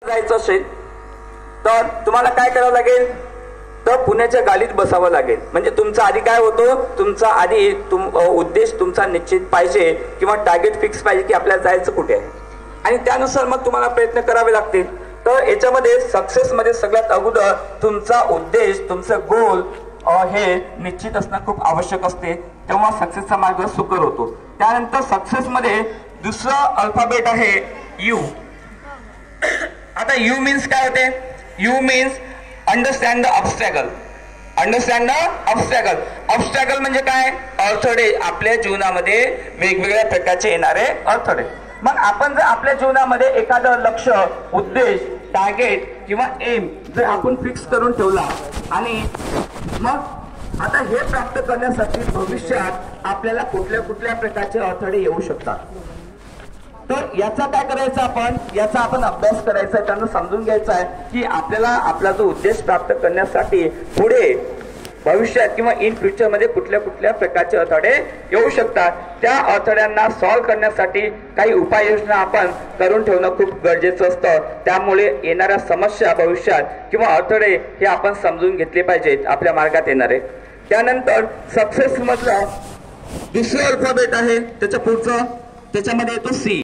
जायचं असेल तर तुम्हाला काय करावं लागेल, तर पुण्याच्या गाडीत बसावं लागेल. म्हणजे तुमचा आधी काय होतो, तुमचा आधी उद्देश तुमचा निश्चित पाहिजे किंवा टार्गेट फिक्स पाहिजे की आपल्याला जायचं कुठे आहे, आणि त्यानुसार मग तुम्हाला प्रयत्न करावे लागतील. तर याच्यामध्ये सक्सेस मध्ये सगळ्यात अगोदर तुमचा उद्देश, तुमचं गोल हे निश्चित असणं खूप आवश्यक असते, तेव्हा सक्सेसचा मार्ग सुकर होतो. त्यानंतर सक्सेस मध्ये दुसरं अल्फाबेट आहे यू. आता यू मीन्स काय होते, you means understand the obstacle. Understand the obstacle. Obstacle म्हणजे काय, अडथळे. आपल्या जीवनामध्ये वेगवेगळ्या प्रकारचे येणारे अडथळे. मग आपण जर आपल्या जीवनामध्ये एखादं लक्ष, उद्देश, टार्गेट किंवा एम जर आपण फिक्स करून ठेवला आणि मग आता हे प्राप्त करण्यासाठी भविष्यात आपल्याला कुठल्या कुठल्या प्रकारचे अडथळे येऊ शकतात. तर याचा काय करायचं, याचा आपण अभ्यास करायचा आहे, त्यांना समजून घ्यायचा आहे की आपल्याला आपला जो उद्देश प्राप्त करण्यासाठी पुढे भविष्यात किंवा इन फ्युचर मध्ये कुठल्या कुठल्या प्रकारचे अडथळे येऊ शकतात. त्या अडथळ्यांना सॉल्व्ह करण्यासाठी काही उपाययोजना आपण करून ठेवणं खूप गरजेचं असतं. त्यामुळे येणाऱ्या समस्या भविष्यात किंवा अडथळे हे आपण समजून घेतले पाहिजेत आपल्या मार्गात येणारे. त्यानंतर सक्सेस मधला दुसरा अल्फाबेट आहे, त्याच्या पुढचं त्याच्यामध्ये येतो सी.